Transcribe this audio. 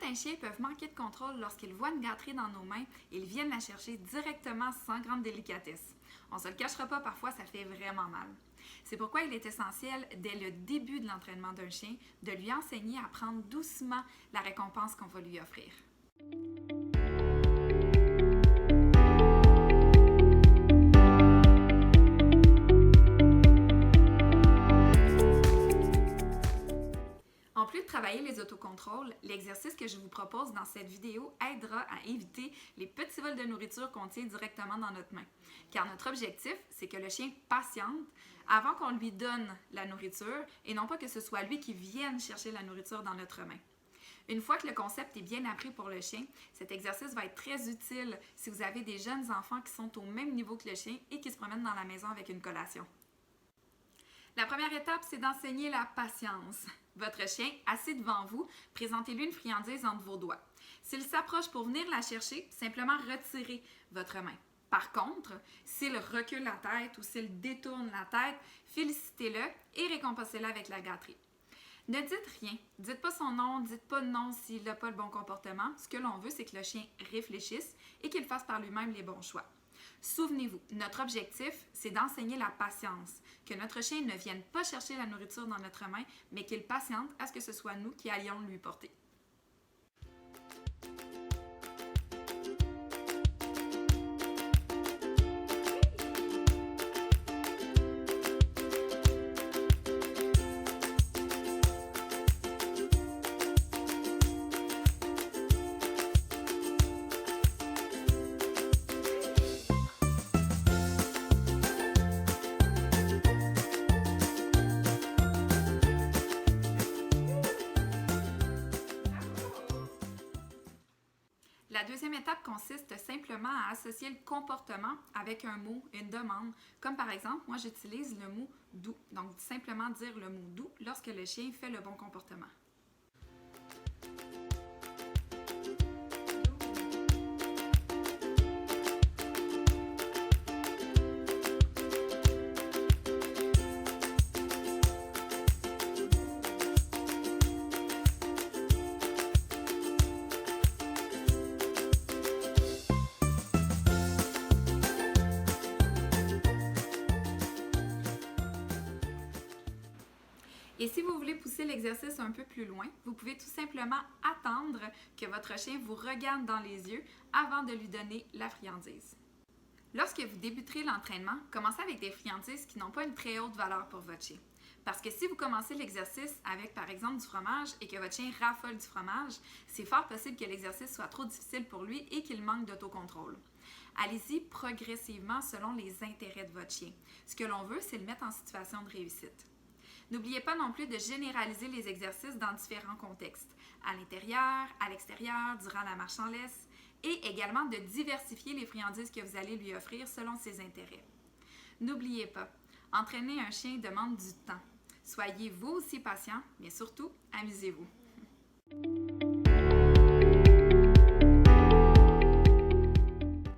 Certains chiens peuvent manquer de contrôle lorsqu'ils voient une gâterie dans nos mains et ils viennent la chercher directement sans grande délicatesse. On ne se le cachera pas, parfois ça fait vraiment mal. C'est pourquoi il est essentiel, dès le début de l'entraînement d'un chien, de lui enseigner à prendre doucement la récompense qu'on va lui offrir. En plus de travailler les autocontrôles, l'exercice que je vous propose dans cette vidéo aidera à éviter les petits vols de nourriture qu'on tient directement dans notre main. Car notre objectif, c'est que le chien patiente avant qu'on lui donne la nourriture et non pas que ce soit lui qui vienne chercher la nourriture dans notre main. Une fois que le concept est bien appris pour le chien, cet exercice va être très utile si vous avez des jeunes enfants qui sont au même niveau que le chien et qui se promènent dans la maison avec une collation. La première étape, c'est d'enseigner la patience. Votre chien, assis devant vous, présentez-lui une friandise entre vos doigts. S'il s'approche pour venir la chercher, simplement retirez votre main. Par contre, s'il recule la tête ou s'il détourne la tête, félicitez-le et récompensez-le avec la gâterie. Ne dites rien, dites pas son nom, dites pas non s'il n'a pas le bon comportement. Ce que l'on veut, c'est que le chien réfléchisse et qu'il fasse par lui-même les bons choix. Souvenez-vous, notre objectif, c'est d'enseigner la patience, que notre chien ne vienne pas chercher la nourriture dans notre main, mais qu'il patiente à ce que ce soit nous qui allions lui porter. La deuxième étape consiste simplement à associer le comportement avec un mot, une demande, comme par exemple, moi j'utilise le mot doux. Donc simplement dire le mot doux lorsque le chien fait le bon comportement. Et si vous voulez pousser l'exercice un peu plus loin, vous pouvez tout simplement attendre que votre chien vous regarde dans les yeux avant de lui donner la friandise. Lorsque vous débuterez l'entraînement, commencez avec des friandises qui n'ont pas une très haute valeur pour votre chien. Parce que si vous commencez l'exercice avec par exemple du fromage et que votre chien raffole du fromage, c'est fort possible que l'exercice soit trop difficile pour lui et qu'il manque d'autocontrôle. Allez-y progressivement selon les intérêts de votre chien. Ce que l'on veut, c'est le mettre en situation de réussite. N'oubliez pas non plus de généraliser les exercices dans différents contextes, à l'intérieur, à l'extérieur, durant la marche en laisse, et également de diversifier les friandises que vous allez lui offrir selon ses intérêts. N'oubliez pas, entraîner un chien demande du temps. Soyez vous aussi patient, mais surtout, amusez-vous.